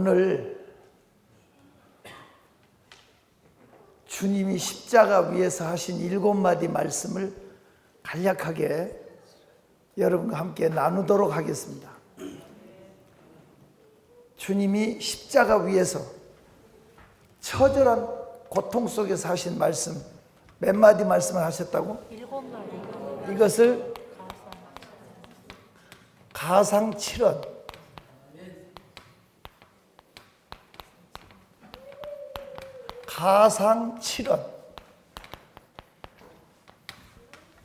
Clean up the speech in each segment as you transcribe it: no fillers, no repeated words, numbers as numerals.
오늘 주님이 십자가 위에서 하신 7마디 말씀을 간략하게 여러분과 함께 나누도록 하겠습니다. 주님이 십자가 위에서 처절한 고통 속에서 하신 말씀, 몇 마디 말씀을 하셨다고? 7마디. 이것을 가상칠언, 가상칠언,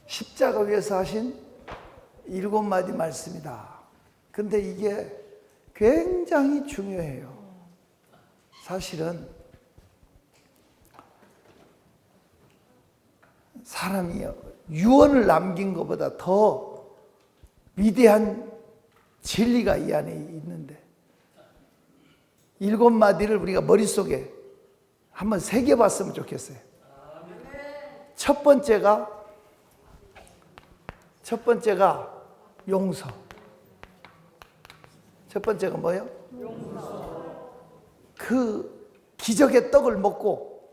십자가 위에서 하신 7마디 말씀이다. 근데 이게 굉장히 중요해요. 사실은 사람이 유언을 남긴 것보다 더 위대한 진리가 이 안에 있는데 7마디를 우리가 머릿속에 한번 새겨봤으면 좋겠어요. 첫 번째가 용서. 첫 번째가 뭐예요? 용서. 그 기적의 떡을 먹고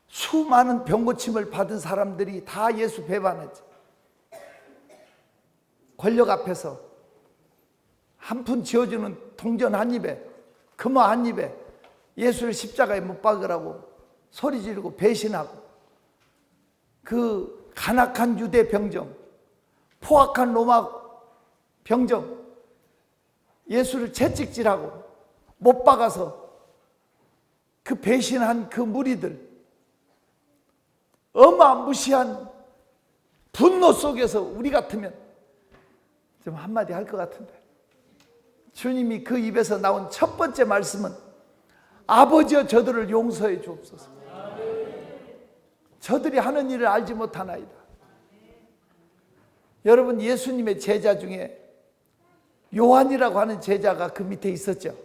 수많은 병고침을 받은 사람들이 다 예수 배반했죠. 권력 앞에서 한 푼 쥐어주는 동전 한 입에, 금화 한 입에 예수를 십자가에 못 박으라고 소리 지르고 배신하고, 그 간악한 유대 병정, 포악한 로마 병정, 예수를 채찍질하고 못 박아서 그 배신한 그 무리들, 어마무시한 분노 속에서 우리 같으면 좀 한마디 할 것 같은데, 주님이 그 입에서 나온 첫 번째 말씀은 아버지여 저들을 용서해 주옵소서. 저들이 하는 일을 알지 못하나이다. 여러분, 예수님의 제자 중에 요한이라고 하는 제자가 그 밑에 있었죠.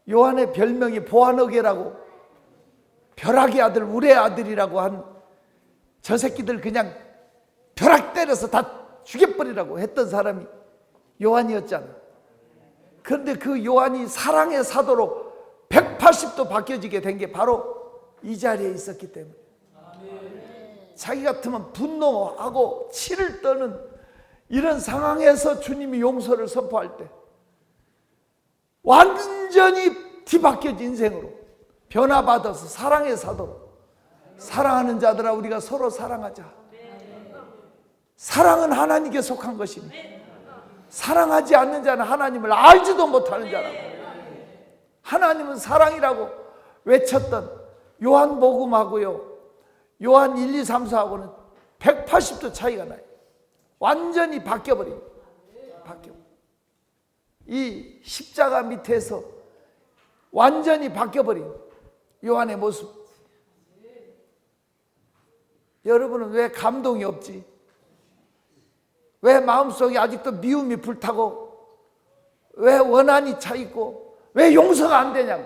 요한의 별명이 보아너게라고, 벼락의 아들, 울의 아들이라고 한, 저 새끼들 그냥 벼락 때려서 다 죽여버리라고 했던 사람이 요한이었잖아. 그런데 그 요한이 사랑의 사도로 180도 바뀌어지게 된 게 바로 이 자리에 있었기 때문에, 자기 같으면 분노하고 치를 떠는 이런 상황에서 주님이 용서를 선포할 때 완전히 뒤바뀌어진 인생으로 변화받아서 사랑의 사도로, 사랑하는 자들아 우리가 서로 사랑하자. 사랑은 하나님께 속한 것입니다. 사랑하지 않는 자는 하나님을 알지도 못하는 자라고. 하나님은 사랑이라고 외쳤던 요한복음하고요, 요한 1, 2, 3, 4하고는 180도 차이가 나요. 완전히 바뀌어버린, 이 십자가 밑에서 완전히 바뀌어버린 요한의 모습. 여러분은 왜 감동이 없지? 왜 마음속에 아직도 미움이 불타고, 왜 원한이 차 있고, 왜 용서가 안 되냐고.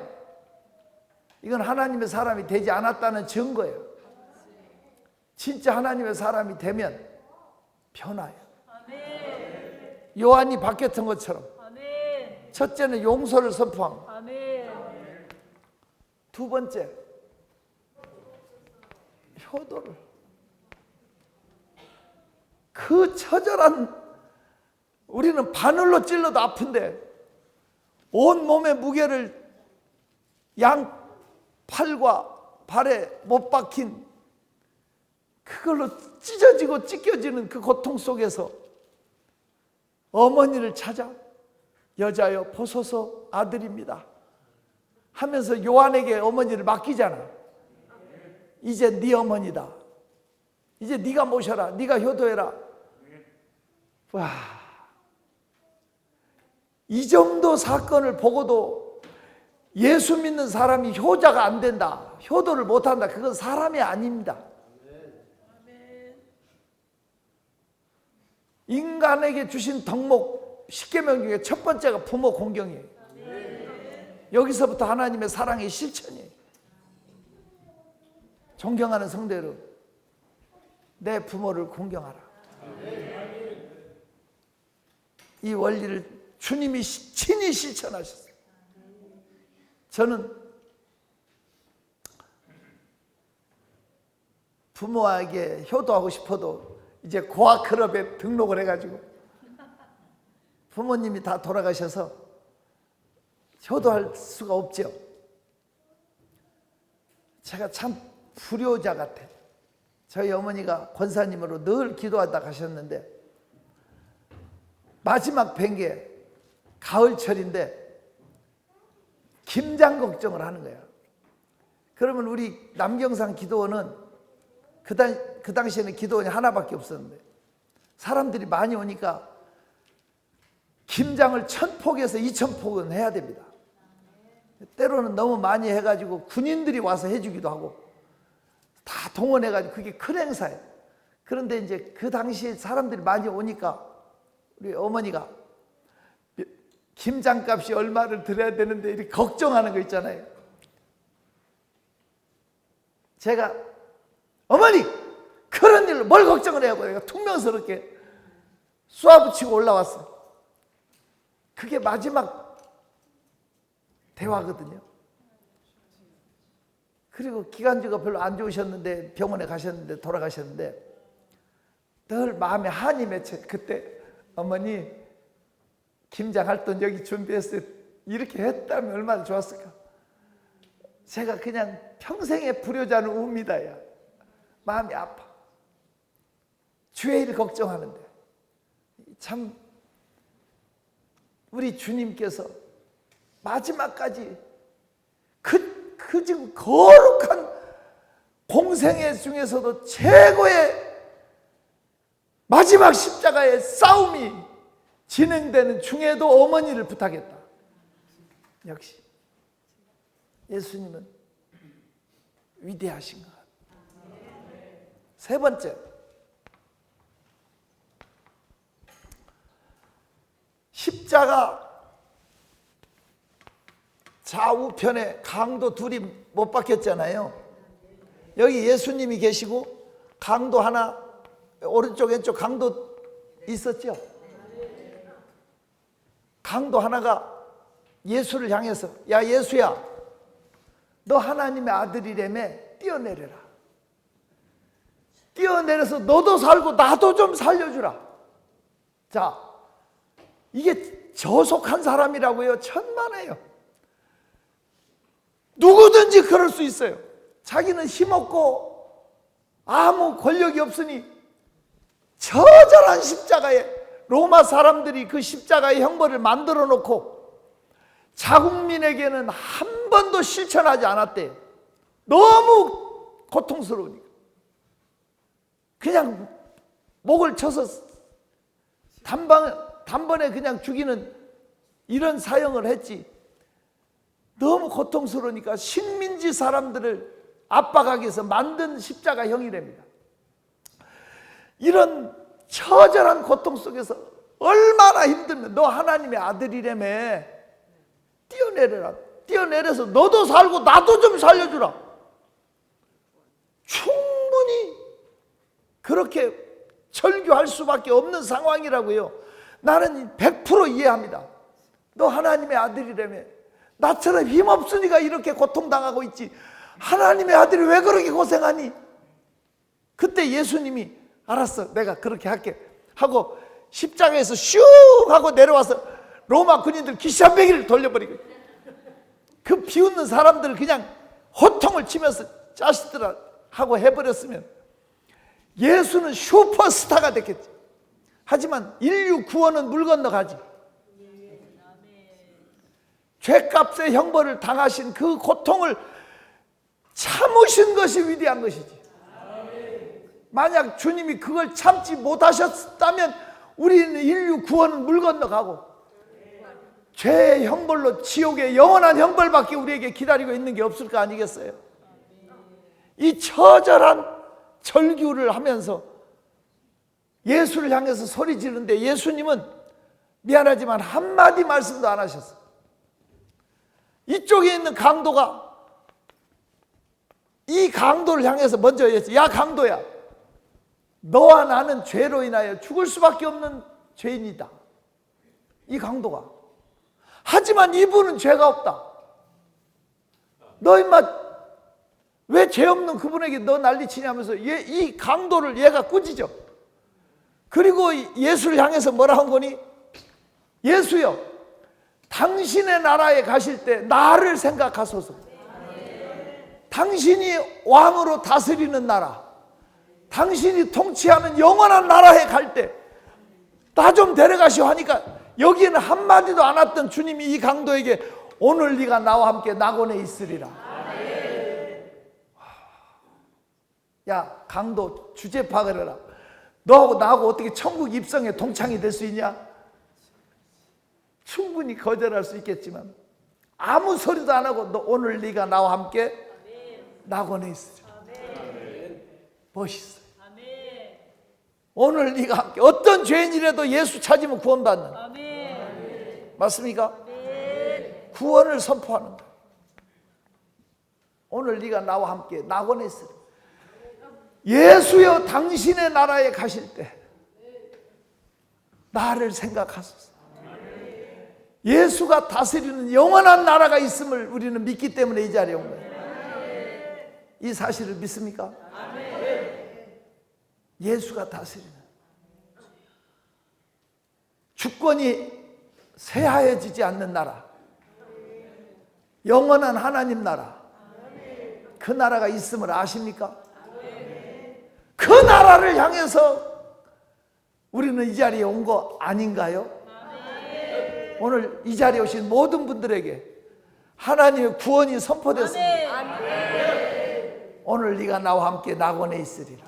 이건 하나님의 사람이 되지 않았다는 증거예요. 진짜 하나님의 사람이 되면 변화예요. 요한이 바뀌었던 것처럼 첫째는 용서를 선포한 거. 두 번째, 효도를. 그 처절한, 우리는 바늘로 찔러도 아픈데 온 몸의 무게를 양 팔과 발에 못 박힌, 그걸로 찢어지고 찢겨지는 그 고통 속에서 어머니를 찾아 여자여 보소서 아들입니다 하면서 요한에게 어머니를 맡기잖아. 이제 네 어머니다. 이제 네가 모셔라. 네가 효도해라. 와, 이 정도 사건을 보고도 예수 믿는 사람이 효자가 안 된다, 효도를 못한다, 그건 사람이 아닙니다. 인간에게 주신 덕목 10계명 중에 첫 번째가 부모 공경이에요. 여기서부터 하나님의 사랑의 실천이에요. 존경하는 성도 여러분, 내 부모를 공경하라. 이 원리를 주님이 친히 실천하셨어요. 저는 부모에게 효도하고 싶어도 이제 고아클럽에 등록을 해가지고 부모님이 다 돌아가셔서 효도할 수가 없죠. 제가 참 불효자 같아. 저희 어머니가 권사님으로 늘 기도하다 가셨는데 마지막 뵌 게 가을철인데 김장 걱정을 하는 거야. 그러면 우리 남경산 기도원은 그 당시에는 기도원이 하나밖에 없었는데 사람들이 많이 오니까 김장을 1000폭에서 2000폭은 해야 됩니다. 때로는 너무 많이 해가지고 군인들이 와서 해주기도 하고 다 동원해가지고 그게 큰 행사예요. 그런데 이제 그 당시에 사람들이 많이 오니까 우리 어머니가 김장값이 얼마를 들여야 되는데 이렇게 걱정하는 거 있잖아요. 제가 어머니 그런 일로 뭘 걱정을 해요? 내가 퉁명스럽게 쏘아붙이고 올라왔어요. 그게 마지막 대화거든요. 그리고 기간주가 별로 안 좋으셨는데 병원에 가셨는데 돌아가셨는데 늘 마음에 한이 맺혀. 그때 어머니 김장할 돈 여기 준비했어요. 이렇게 했다면 얼마나 좋았을까. 제가 그냥 평생의 불효자는 웁니다. 야. 마음이 아파. 주의 일 걱정하는데 참 우리 주님께서 마지막까지 그 지금 거룩한 공생애 중에서도 최고의 마지막 십자가의 싸움이 진행되는 중에도 어머니를 부탁했다. 역시 예수님은 위대하신 것 같아요. 세 번째, 십자가 좌우편에 강도 둘이 못 박혔잖아요. 여기 예수님이 계시고 강도 하나 오른쪽 왼쪽 강도 있었죠. 강도 하나가 예수를 향해서 야 예수야 너 하나님의 아들이라며 뛰어내려라. 뛰어내려서 너도 살고 나도 좀 살려주라. 자, 이게 저속한 사람이라고요. 천만에요. 누구든지 그럴 수 있어요. 자기는 힘없고 아무 권력이 없으니 처절한 십자가에 로마 사람들이 그 십자가의 형벌을 만들어 놓고 자국민에게는 한 번도 실천하지 않았대요. 너무 고통스러우니까 그냥 목을 쳐서 단번에 그냥 죽이는 이런 사형을 했지. 너무 고통스러우니까 식민지 사람들을 압박하기 위해서 만든 십자가형이랍니다. 이런 처절한 고통 속에서 얼마나 힘들면 너 하나님의 아들이라며 뛰어내려라. 뛰어내려서 너도 살고 나도 좀 살려주라. 충분히 그렇게 절규할 수밖에 없는 상황이라고요. 나는 100% 이해합니다. 너 하나님의 아들이라며 나처럼 힘없으니까 이렇게 고통당하고 있지. 하나님의 아들이 왜 그렇게 고생하니? 그때 예수님이 알았어 내가 그렇게 할게 하고 십자가에서 슉 하고 내려와서 로마 군인들 기시한뱅이를 돌려버리고 그 비웃는 사람들을 그냥 호통을 치면서 자식들아 하고 해버렸으면 예수는 슈퍼스타가 됐겠지. 하지만 인류 구원은 물 건너가지. 죄값의 형벌을 당하신 그 고통을 참으신 것이 위대한 것이지. 만약 주님이 그걸 참지 못하셨다면 우리는 인류 구원은 물 건너가고 죄의 형벌로 지옥의 영원한 형벌밖에 우리에게 기다리고 있는 게 없을 거 아니겠어요? 이 처절한 절규를 하면서 예수를 향해서 소리 지르는데 예수님은 미안하지만 한마디 말씀도 안 하셨어요. 이쪽에 있는 강도가 이 강도를 향해서 먼저 했어요. 야 강도야, 너와 나는 죄로 인하여 죽을 수밖에 없는 죄인이다. 이 강도가. 하지만 이분은 죄가 없다. 너 임마 왜 죄 없는 그분에게 너 난리치냐면서 이 강도를 얘가 꾸짖어. 그리고 예수를 향해서 뭐라 한 거니? 예수여, 당신의 나라에 가실 때 나를 생각하소서. 당신이 왕으로 다스리는 나라, 당신이 통치하는 영원한 나라에 갈 때 나 좀 데려가시오 하니까 여기에는 한마디도 안 왔던 주님이 이 강도에게 오늘 네가 나와 함께 낙원에 있으리라. 야 강도, 주제 파악을 해라. 너하고 나하고 어떻게 천국 입성에 동창이 될 수 있냐? 충분히 거절할 수 있겠지만 아무 소리도 안 하고 너 오늘 네가 나와 함께 낙원에 있으리라. 멋있어요. 오늘 네가 함께, 어떤 죄인이라도 예수 찾으면 구원받는. 맞습니까? 구원을 선포하는 거예요. 오늘 네가 나와 함께 낙원에 있으리라. 예수여, 당신의 나라에 가실 때 나를 생각하소서. 예수가 다스리는 영원한 나라가 있음을 우리는 믿기 때문에 이 자리에 온 거예요. 이 사실을 믿습니까? 예수가 다스리는, 주권이 쇠하여지지 않는 나라, 영원한 하나님 나라, 그 나라가 있음을 아십니까? 그 나라를 향해서 우리는 이 자리에 온 거 아닌가요? 오늘 이 자리에 오신 모든 분들에게 하나님의 구원이 선포됐습니다. 오늘 네가 나와 함께 낙원에 있으리라.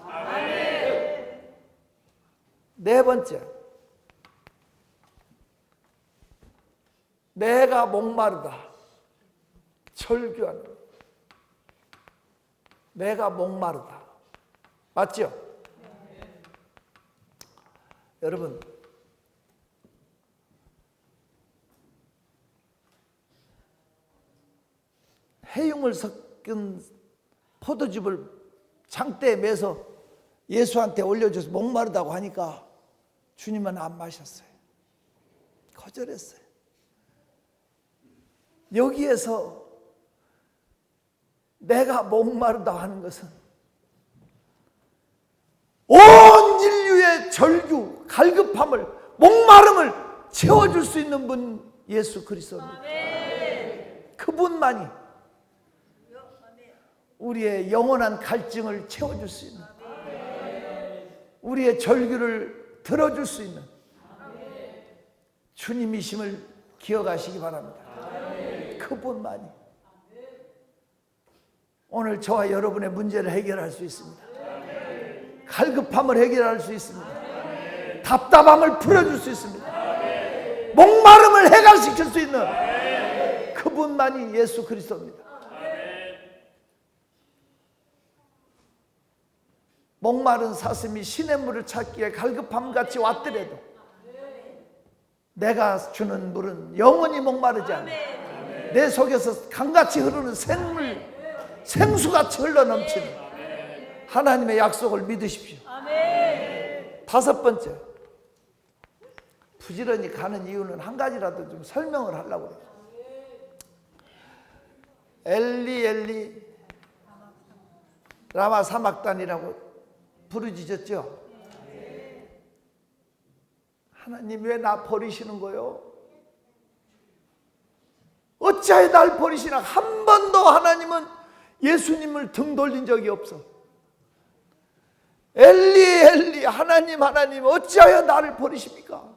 네 번째, 내가 목마르다, 철교하는. 내가 목마르다. 맞죠? 여러분, 해흉을 섞은 포도즙을 장대에 매서 예수한테 올려줘서 목마르다고 하니까 주님은 안 마셨어요. 거절했어요. 여기에서 내가 목마르다 하는 것은 온 인류의 절규, 갈급함을, 목마름을 채워줄 수 있는 분 예수 그리스도입니다. 그분만이 우리의 영원한 갈증을 채워줄 수 있는, 우리의 절규를 들어줄 수 있는 주님이심을 기억하시기 바랍니다. 그분만이 오늘 저와 여러분의 문제를 해결할 수 있습니다. 갈급함을 해결할 수 있습니다. 답답함을 풀어줄 수 있습니다. 목마름을 해결시킬 수 있는 그분만이 예수 그리스도입니다. 목마른 사슴이 시냇물을 찾기에 갈급함같이 왔더라도 내가 주는 물은 영원히 목마르지 않아. 내 속에서 강같이 흐르는 생물, 생수같이 흘러넘치는 하나님의 약속을 믿으십시오. 다섯 번째, 부지런히 가는 이유는 한 가지라도 좀 설명을 하려고 해요. 엘리 엘리 라마 사막단이라고 부르짖었죠. 하나님 왜 나 버리시는 거요? 어찌하여 날 버리시나? 한 번도 하나님은 예수님을 등 돌린 적이 없어. 엘리 엘리, 하나님 하나님 어찌하여 나를 버리십니까?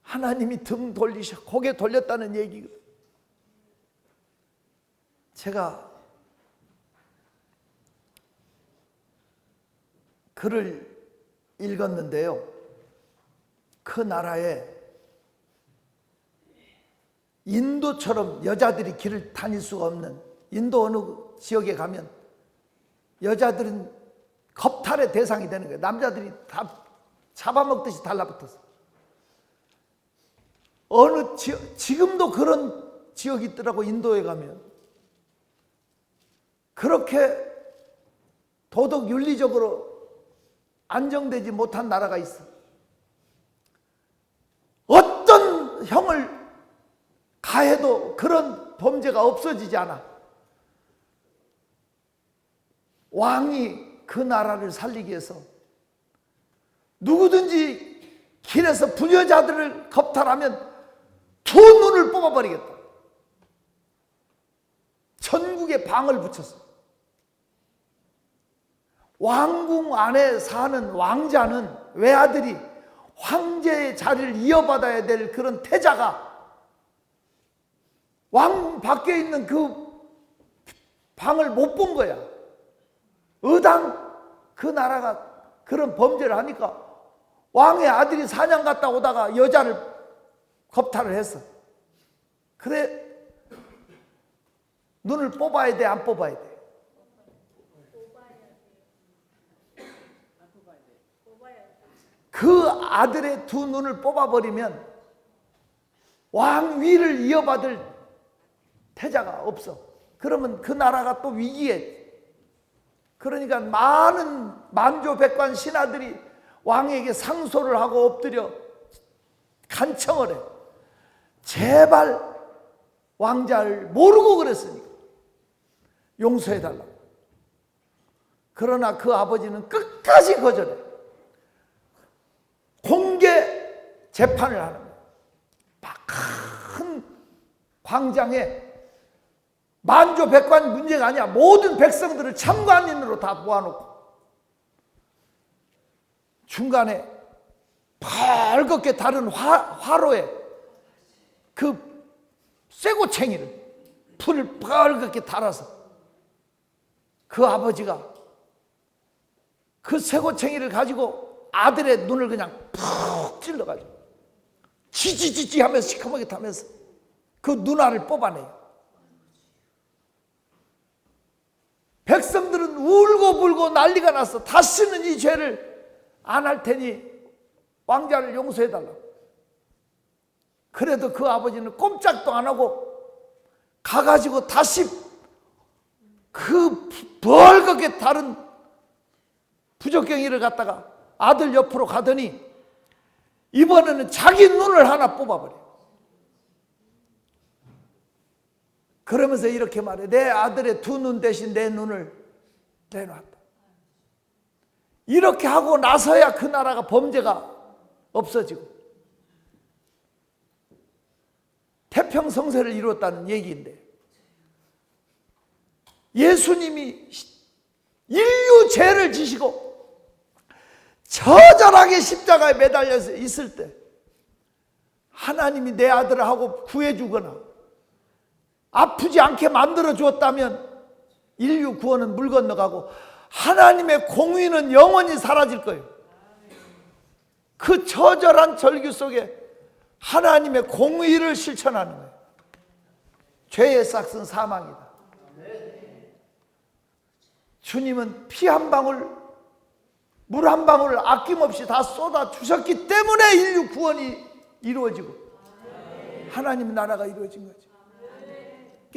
하나님이 등 돌리셔, 고개 돌렸다는 얘기거든. 제가 글을 읽었는데요, 그 나라에 인도처럼 여자들이 길을 다닐 수가 없는, 인도 어느 지역에 가면 여자들은 겁탈의 대상이 되는 거예요. 남자들이 다 잡아먹듯이 달라붙어서. 어느 지금도 그런 지역이 있더라고. 인도에 가면 그렇게 도덕 윤리적으로 안정되지 못한 나라가 있어. 어떤 형을 가해도 그런 범죄가 없어지지 않아. 왕이 그 나라를 살리기 위해서 누구든지 길에서 불효자들을 겁탈하면 두 눈을 뽑아버리겠다. 전국에 방을 붙였어. 왕궁 안에 사는 왕자는 외아들이 황제의 자리를 이어받아야 될 그런 태자가 왕궁 밖에 있는 그 방을 못 본 거야. 의당 그 나라가 그런 범죄를 하니까 왕의 아들이 사냥 갔다 오다가 여자를 겁탈을 했어. 그래, 눈을 뽑아야 돼, 안 뽑아야 돼? 그 아들의 두 눈을 뽑아버리면 왕위를 이어받을 태자가 없어. 그러면 그 나라가 또 위기에. 그러니까 많은 만조백관 신하들이 왕에게 상소를 하고 엎드려 간청을 해. 제발 왕자를 모르고 그랬으니까 용서해달라고. 그러나 그 아버지는 끝까지 거절해. 공개 재판을 하는 거예요. 큰 광장에 만조백관 문제가 아니야. 모든 백성들을 참관인으로 다 모아놓고 중간에 벌겋게 다른 화로에 그 쇠고챙이를 불을 벌겋게 달아서 그 아버지가 그 쇠고챙이를 가지고 아들의 눈을 그냥 푹 찔러가지고 지지지지 하면서 시커멓게 타면서 그 눈알을 뽑아내요. 백성들은 울고불고 난리가 났어. 다시는 이 죄를 안 할 테니 왕자를 용서해달라고. 그래도 그 아버지는 꼼짝도 안 하고 가가지고 다시 그 벌겋게 다른 부적경이를 갖다가 아들 옆으로 가더니 이번에는 자기 눈을 하나 뽑아버려. 그러면서 이렇게 말해. 내 아들의 두 눈 대신 내 눈을 내놨다. 이렇게 하고 나서야 그 나라가 범죄가 없어지고 태평성세를 이루었다는 얘기인데, 예수님이 인류 죄를 지시고 처절하게 십자가에 매달려서 있을 때 하나님이 내 아들을 하고 구해주거나 아프지 않게 만들어 주었다면 인류 구원은 물 건너가고 하나님의 공의는 영원히 사라질 거예요. 그 처절한 절규 속에 하나님의 공의를 실천하는 거예요. 죄의 싹은 사망이다. 주님은 피 한 방울, 물 한 방울을 아낌없이 다 쏟아 주셨기 때문에 인류 구원이 이루어지고 하나님 나라가 이루어진 거지.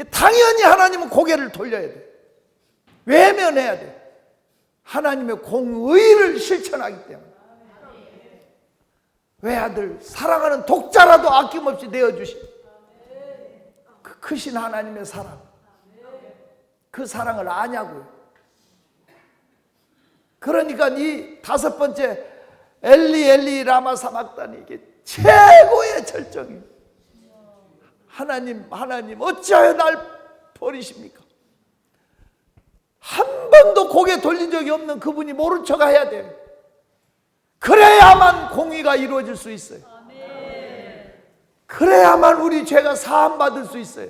당연히 하나님은 고개를 돌려야 돼. 외면해야 돼. 하나님의 공의를 실천하기 때문에. 외아들 사랑하는 독자라도 아낌없이 내어주신 그 크신 하나님의 사랑, 그 사랑을 아냐고요. 그러니까 이 다섯 번째 엘리 엘리 라마 사막다니, 이게 최고의 절정이에요. 하나님 어찌하여 날 버리십니까? 한 번도 고개 돌린 적이 없는 그분이 모른 척 해야 돼요. 그래야만 공의가 이루어질 수 있어요. 그래야만 우리 죄가 사함받을 수 있어요.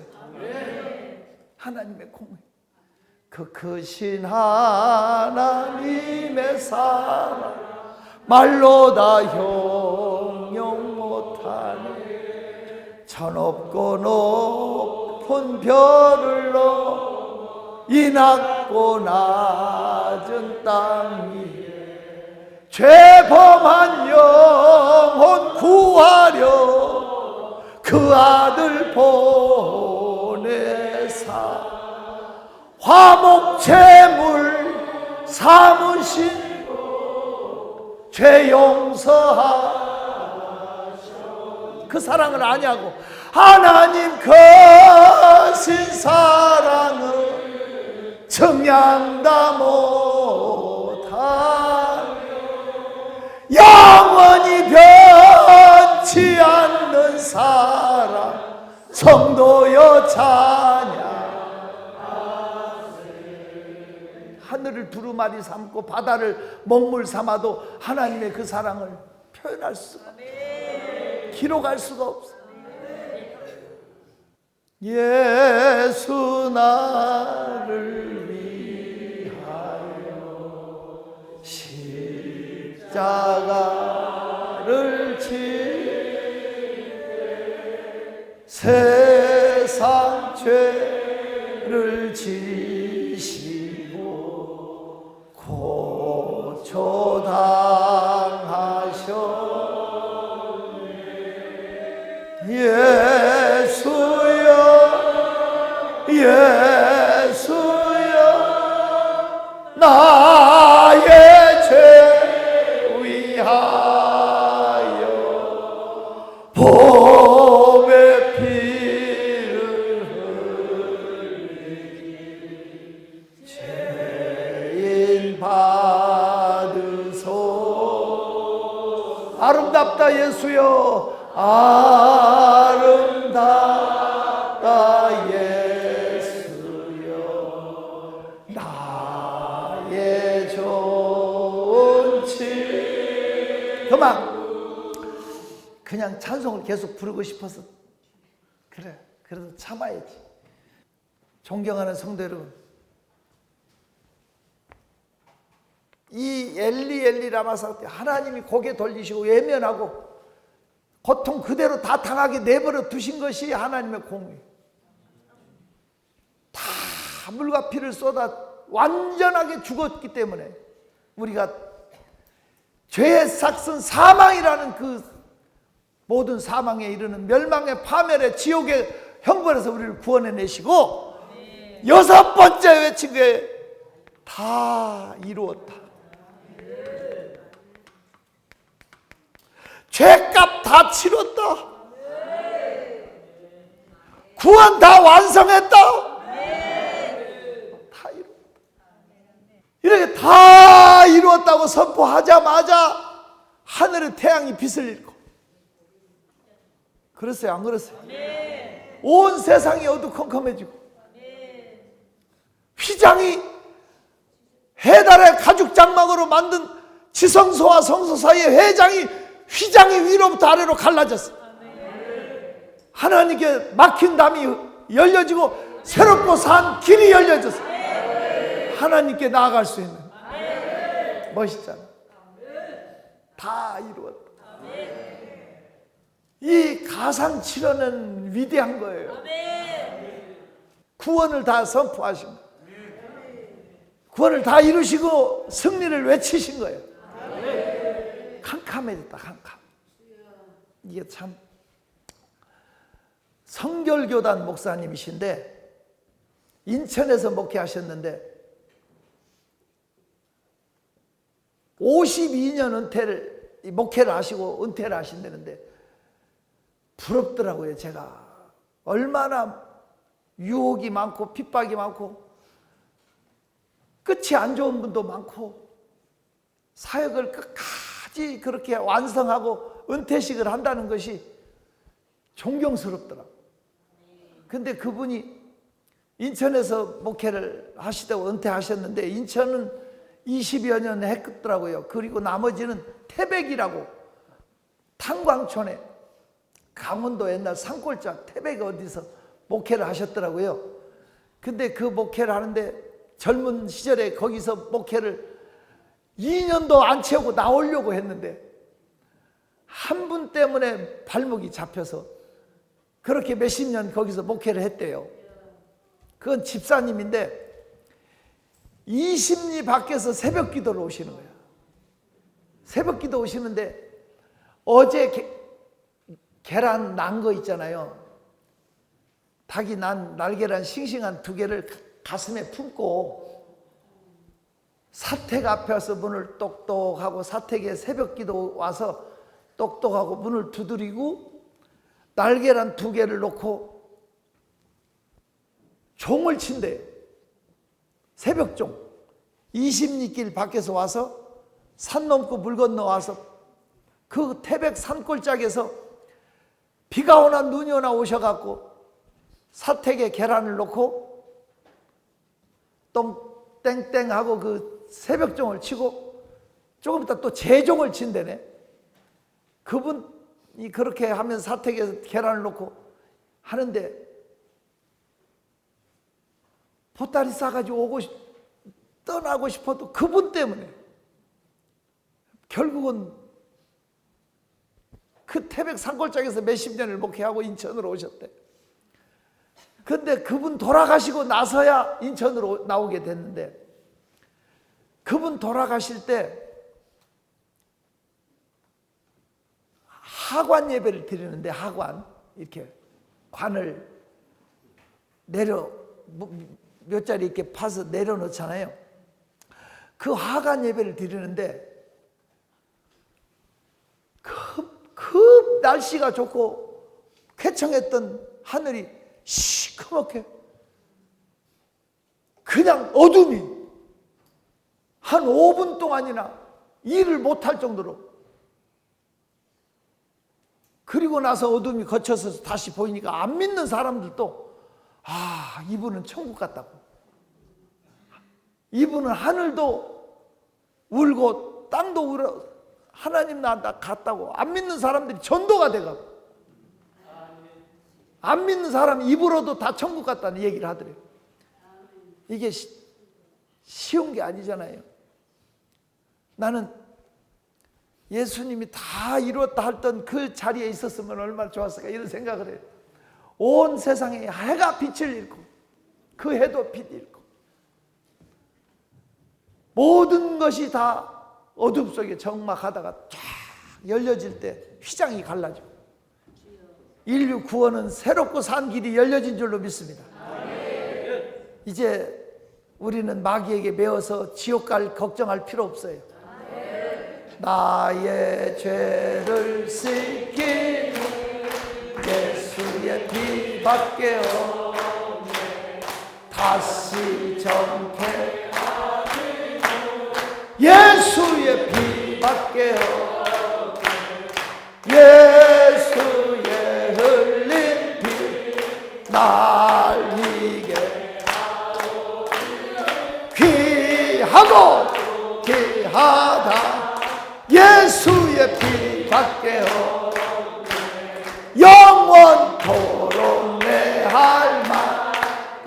하나님의 공의. 그 크신 하나님의 사랑 말로 다 형용 못하네. 천 없고 높은 별을 넘어 이 낮고 낮은 땅 위에 죄범한 영혼 구하려 그 아들 보내사 화목제물 삼으시고 죄 용서하셔 그 사랑을 아냐고. 하나님 거신 사랑은 정량다 못한 영원히 변치 않는 사랑 성도여 찬양. 하늘을 두루마리 삼고 바다를 먹물 삼아도 하나님의 그 사랑을 표현할 수가 없어. 기록할 수가 없어. 예수 나를 위하여 십자가를 지되 세상 죄를 지시고 고초당하셨네. 예수여 예수여 나의 죄 위하여 보배 피를 흘리니 죄인 받으소. 아름답다 예수여 아름답다 예수여 나의 좋은 칠. 그냥 찬송을 계속 부르고 싶어서 그래. 그래도 참아야지. 존경하는 성도 여러분, 이 엘리 엘리 라마사 하나님이 고개 돌리시고 외면하고 고통 그대로 다 당하게 내버려 두신 것이 하나님의 공의예요. 다 물과 피를 쏟아 완전하게 죽었기 때문에 우리가 죄의 삭슨 사망이라는 그 모든 사망에 이르는 멸망의 파멸의 지옥의 형벌에서 우리를 구원해내시고 여섯 번째 외친 게 다 이루었다. 죄값 다 치렀다. 구원 다 완성했다. 다 이루었다. 이렇게 다 이루었다고 선포하자마자 하늘의 태양이 빛을 잃고, 그랬어요 안 그랬어요? 온 세상이 어두컴컴해지고 휘장이 해달의 가죽 장막으로 만든 지성소와 성소 사이의 휘장이 위로부터 아래로 갈라졌어요. 하나님께 막힌 담이 열려지고 새롭고 산 길이 열려졌어요. 하나님께 나아갈 수 있는. 멋있잖아. 다 이루었다. 이 가상칠언은 위대한 거예요. 구원을 다 선포하신 거예요. 구원을 다 이루시고 승리를 외치신 거예요. 캄캄해졌다. 캄캄. 이게 참. 성결교단 목사님이신데 인천에서 목회하셨는데 52년 목회를 하시고 은퇴를 하신다는데 부럽더라고요. 제가 얼마나 유혹이 많고 핍박이 많고 끝이 안 좋은 분도 많고 사역을 끝까지 그렇게 완성하고 은퇴식을 한다는 것이 존경스럽더라고요. 근데 그분이 인천에서 목회를 하시다고 은퇴하셨는데 인천은 20여 년 했더라고요. 그리고 나머지는 태백이라고 탄광촌에 강원도 옛날 산골짜 태백 어디서 목회를 하셨더라고요. 근데 그 목회를 하는데 젊은 시절에 거기서 목회를 2년도 안 채우고 나오려고 했는데 한 분 때문에 발목이 잡혀서 그렇게 몇십 년 거기서 목회를 했대요. 그건 집사님인데 20리 밖에서 새벽 기도를 오시는 거야. 새벽 기도 오시는데 어제 계란 난 거 있잖아요. 닭이 난 날계란 싱싱한 2개를 가슴에 품고 사택 앞에 와서 문을 똑똑하고 사택에 새벽 기도 와서 똑똑하고 문을 두드리고 날계란 2개를 놓고 종을 친대요. 새벽종. 20리길 밖에서 와서 산 넘고 물 건너 와서 그 태백 산골짜기에서 비가 오나 눈이 오나 오셔갖고 사택에 계란을 놓고 땡땡하고 그 새벽종을 치고 조금 있다 또 제종을 친대네. 그분이 그렇게 하면서 사택에 계란을 놓고 하는데 보따리 싸가지고 떠나고 싶어도 그분 때문에 결국은 그 태백 산골짜기에서 몇십 년을 목회하고 인천으로 오셨대. 근데 그분 돌아가시고 나서야 인천으로 나오게 됐는데, 그분 돌아가실 때 하관 예배를 드리는데, 하관 이렇게 관을 몇 자리 이렇게 파서 내려놓잖아요. 그 하관 예배를 드리는데 급 날씨가 좋고 쾌청했던 하늘이 시커멓게 그냥 어둠이 한 5분 동안이나 일을 못할 정도로, 그리고 나서 어둠이 거쳐서 다시 보이니까 안 믿는 사람들도 이분은 천국 같다고, 이분은 하늘도 울고 땅도 울어 하나님 나한테 갔다고, 안 믿는 사람들이 전도가 돼가고, 안 믿는 사람 입으로도 다 천국 갔다는 얘기를 하더래요. 이게 쉬운 게 아니잖아요. 나는 예수님이 다 이루었다 했던 그 자리에 있었으면 얼마나 좋았을까 이런 생각을 해요. 온 세상에 해가 빛을 잃고 그 해도 빛 잃고 모든 것이 다 어둠 속에 적막하다가 쫙 열려질 때 휘장이 갈라지고 인류 구원은 새롭고 산 길이 열려진 줄로 믿습니다. 이제 우리는 마귀에게 매어서 지옥 갈 걱정할 필요 없어요. 나의 죄를 씻기는 예수의 피밖에 없네. 다시 정케 예수의 피밖에 없네. 예수의 흘린 피 날 이게 귀하고 귀하다. 예수의 피밖에 없네. 영원토록 내 할 말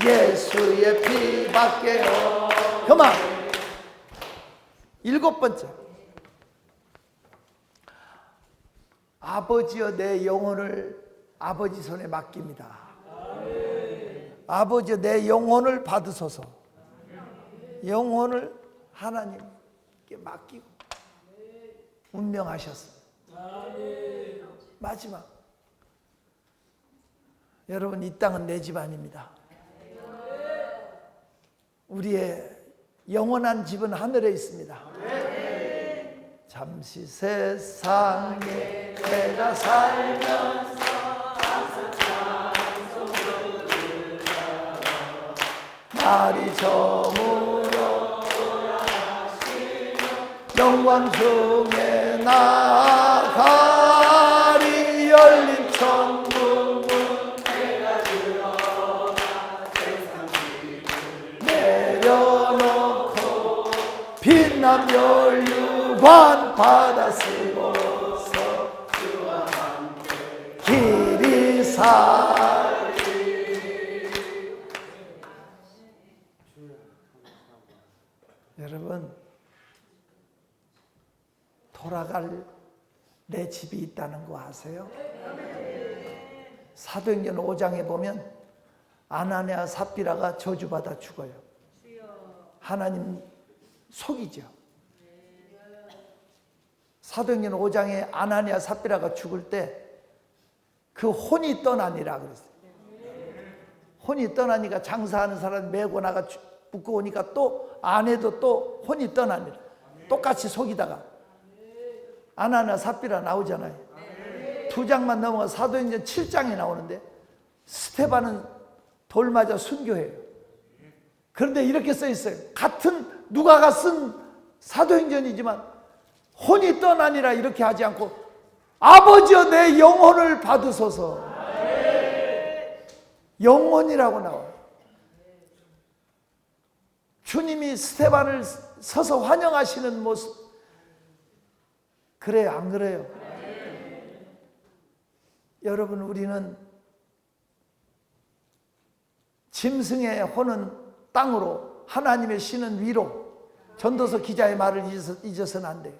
예수의 피밖에 없네. 그만. 7번째, 아버지여 내 영혼을 아버지 손에 맡깁니다. 아버지여 내 영혼을 받으소서. 영혼을 하나님께 맡기고 운명하셨습니다. 마지막, 여러분 이 땅은 내 집 아닙니다. 우리의 영원한 집은 하늘에 있습니다. 잠시 세상에 내가 살면서 날이 저물어 영광 중에 나가리. 열린 천국 내가 들어가 세상 길을 내려놓고 빛남 연류관 받아 쓰고서 주와 함께 길이 살리. 여러분, 돌아갈 내 집이 있다는 거 아세요? 사도행전 5장에 보면 아나니아 삽비라가 저주받아 죽어요. 하나님 속이죠. 사도행전 5장에 아나니아 삽비라가 죽을 때 그 혼이 떠나니라 그랬어요. 혼이 떠나니까 장사하는 사람 메고 나가 붙고 오니까 또 아내도 또 혼이 떠나니라. 똑같이 속이다가 아나니아 삽비라 나오잖아요. 2장만 넘어가 사도행전 7장에 나오는데 스데반은 돌 맞아 순교해요. 그런데 이렇게 써 있어요. 같은 누가가 쓴 사도행전이지만 혼이 떠나니라 이렇게 하지 않고 아버지여 내 영혼을 받으소서. 영혼이라고 나와요. 주님이 스데반을 서서 환영하시는 모습, 그래요 안 그래요? 여러분, 우리는 짐승의 혼은 땅으로, 하나님의 신은 위로. 전도서 기자의 말을 잊어서는 안 돼요.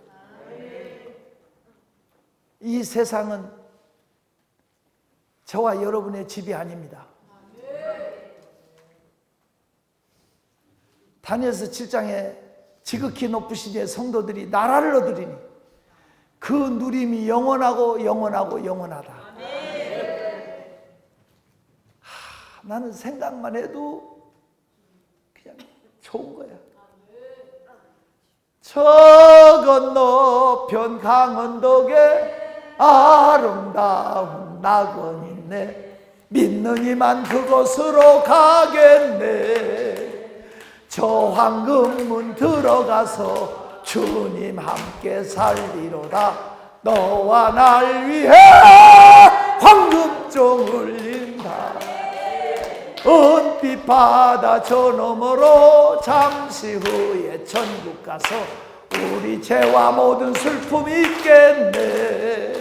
이 세상은 저와 여러분의 집이 아닙니다. 다니엘서 7장에 지극히 높으신 이의 성도들이 나라를 얻으리니 그 누림이 영원하고 영원하고 영원하다. 나는 생각만 해도 그냥 좋은 거야. 저 건너편 강원도에 아름다운 낙원 있네. 믿는 이만 그곳으로 가겠네. 저 황금문 들어가서 주님 함께 살리로다. 너와 날 위해 황금종 울린다. 은빛 바다 저 너머로 잠시 후에 천국 가서 우리 죄와 모든 슬픔이 있겠네.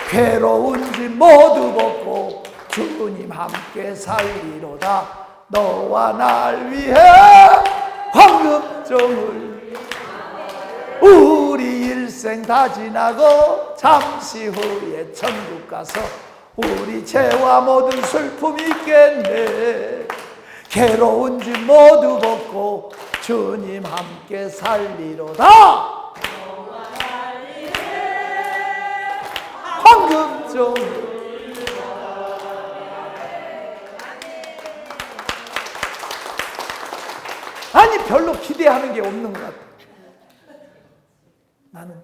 괴로운 짐 모두 벗고 주님 함께 살리로다. 너와 날 위해 황금종을. 우리 일생 다 지나고 잠시 후에 천국 가서 우리 죄와 모든 슬픔이 있겠네. 괴로운 짐 모두 벗고 주님 함께 살리로다. 황금종. 아니 별로 기대하는 게 없는 것 같아. 나는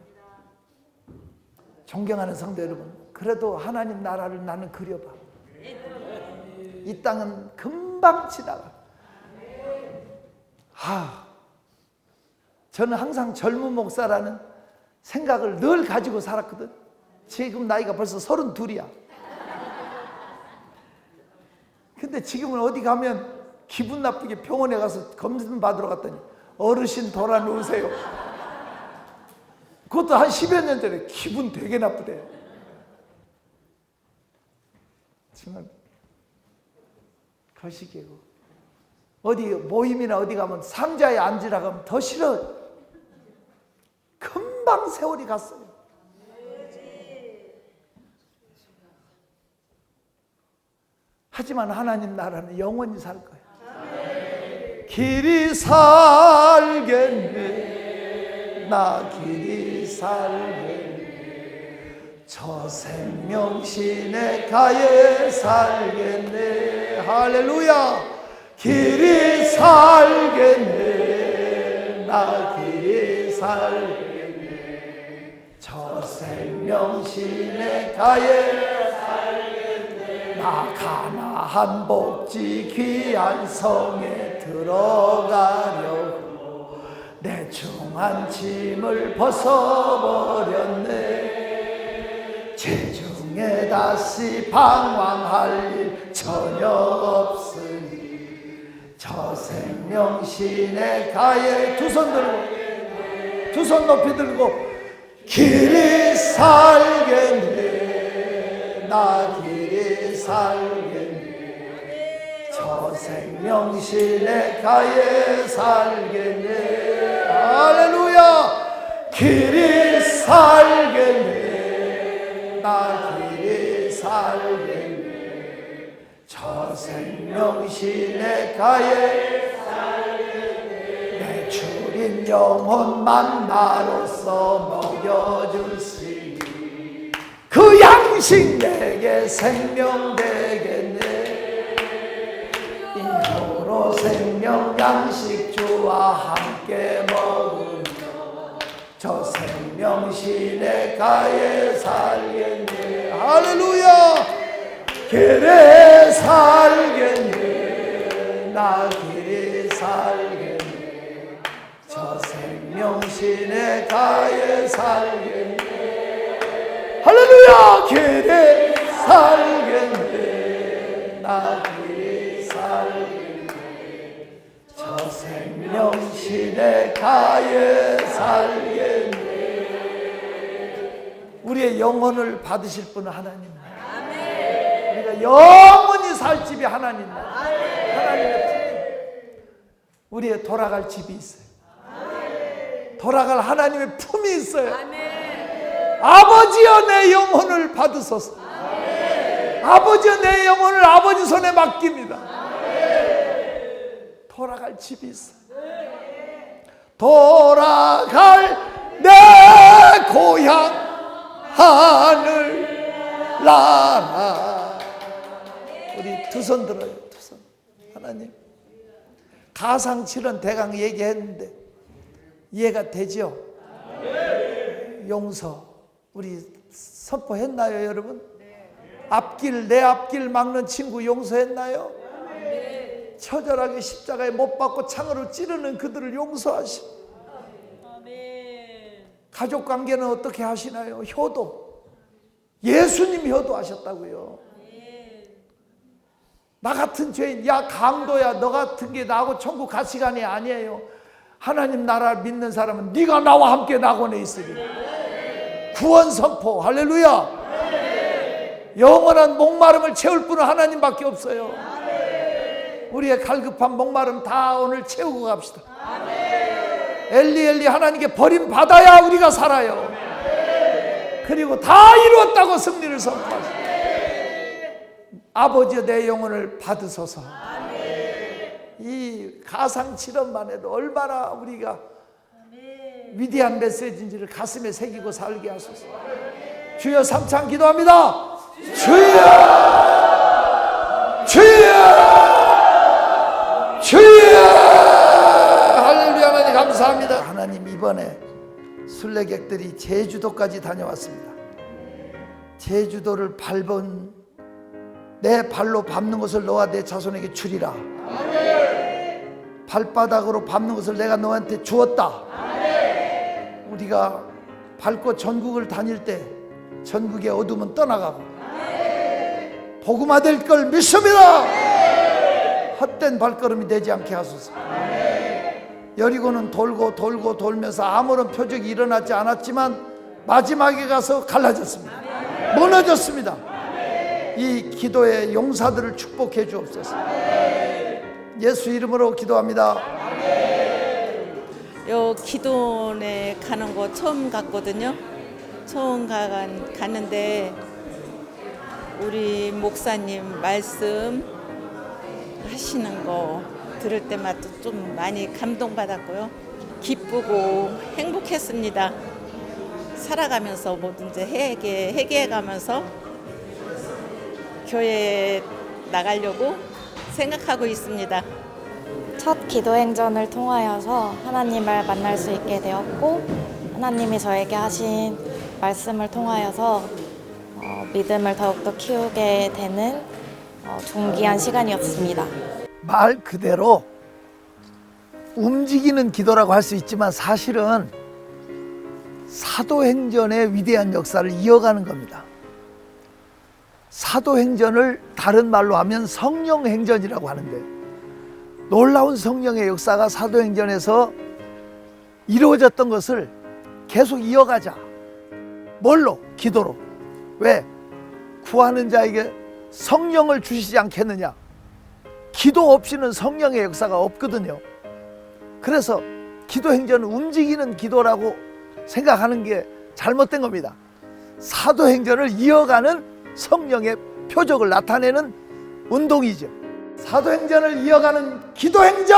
존경하는 성도 여러분, 그래도 하나님 나라를 나는 그려봐. 이 땅은 금방 지나가. 저는 항상 젊은 목사라는 생각을 늘 가지고 살았거든. 지금 나이가 벌써 32이야. 근데 지금은 어디 가면 기분 나쁘게 병원에 가서 검진 받으러 갔더니 어르신 돌아 누우세요. 그것도 한 10여 년 전에 기분 되게 나쁘대. 정말 거시기고. 어디 모임이나 어디 가면 상자에 앉으라고 하면 더 싫어. 금방 세월이 갔어요. 하지만 하나님 나라는 영원히 살 거예요. 길이 살겠네. 나 길이 살겠네. 저 생명 시내가에 살겠네. 할렐루야. 길이 살겠네. 나 길이 살겠네. 저 생명 시내가에 살겠네. 나 가나안 복지 귀한 성에 들어가려고 내 중한 짐을 벗어버렸네. 체중에 다시 방황할 일 전혀 없으니 저 생명 시내가에 두 손 들고, 두 손 높이 들고 길이 살겠네. 나 길이 살겠네. 저 생명 시내가에 살겠네. 할렐루야. 길이 살겠네. 나 길이 살겠네. 저 생명 시내가에 살겠네. 내 주린 영혼만 나로서 먹여줄시니 그 양식 내게 생명 되겠네. 이후로 생명 양식 주와 함께 먹으며 저 생명 시내가에 살겠네. 할렐루야. 길에 살겠네, 나 길에 살겠네, 저 생명신의 가에 살겠네. 할렐루야. 길에 살겠네, 나 길에 살겠네, 저 생명신의 가에 살겠네. 우리의 영혼을 받으실 분은 하나님. 우리가 영원히 살 집이 하나님 나라. 하나님의 품에 우리의 돌아갈 집이 있어요. 돌아갈 하나님의 품이 있어요. 아버지여 내 영혼을 받으소서. 아버지여 내 영혼을 아버지 손에 맡깁니다. 돌아갈 집이 있어요. 돌아갈 내 고향 하늘 나라. 우리 두 손 들어요. 두 손. 하나님, 가상칠은 대강 얘기했는데 이해가 되죠? 용서 우리 선포했나요, 여러분? 앞길, 내 앞길 막는 친구 용서했나요? 처절하게 십자가에 못 박고 창으로 찌르는 그들을 용서하시고, 가족관계는 어떻게 하시나요? 효도. 예수님 효도하셨다고요. 나 같은 죄인, 야 강도야, 너 같은 게 나하고 천국 가시간이 아니에요. 하나님 나라 믿는 사람은 네가 나와 함께 낙원에 있으리. 구원 선포. 할렐루야. 영원한 목마름을 채울 분은 하나님밖에 없어요. 우리의 갈급한 목마름 다 오늘 채우고 갑시다. 엘리 엘리, 하나님께 버림받아야 우리가 살아요. 그리고 다 이루었다고 승리를 선포하시고, 아버지여 내 영혼을 받으소서. 이 가상칠언만 해도 얼마나 우리가 위대한 메시지인지를 가슴에 새기고 살게 하소서. 주여 삼창 기도합니다. 주여, 주여, 주여. 할렐루야. 하나님 감사합니다. 하나님, 이번에 순례객들이 제주도까지 다녀왔습니다. 제주도를 밟은 내 발로 밟는 것을 너와 내 자손에게 주리라. 발바닥으로 밟는 것을 내가 너한테 주었다. 우리가 밟고 전국을 다닐 때 전국의 어둠은 떠나가고 복음화될 걸 믿습니다. 헛된 발걸음이 되지 않게 하소서. 여리고는 돌고 돌고 돌면서 아무런 표적이 일어나지 않았지만 마지막에 가서 갈라졌습니다. 무너졌습니다. 이 기도의 용사들을 축복해 주옵소서. 예수 이름으로 기도합니다. 요 기도원에 가는 거 처음 갔거든요. 처음 갔는데 우리 목사님 말씀 하시는 거 들을 때마다 좀 많이 감동받았고요. 기쁘고 행복했습니다. 살아가면서 뭐든지 회개해가면서 교회에 나가려고 생각하고 있습니다. 첫 기도행전을 통하여서 하나님을 만날 수 있게 되었고, 하나님이 저에게 하신 말씀을 통하여서 믿음을 더욱더 키우게 되는 존귀한 시간이었습니다. 말 그대로 움직이는 기도라고 할 수 있지만 사실은 사도행전의 위대한 역사를 이어가는 겁니다. 사도행전을 다른 말로 하면 성령행전이라고 하는데, 놀라운 성령의 역사가 사도행전에서 이루어졌던 것을 계속 이어가자. 뭘로? 기도로. 왜? 구하는 자에게 성령을 주시지 않겠느냐. 기도 없이는 성령의 역사가 없거든요. 그래서 기도행전은 움직이는 기도라고 생각하는 게 잘못된 겁니다. 사도행전을 이어가는 성령의 표적을 나타내는 운동이죠. 사도행전을 이어가는 기도행전!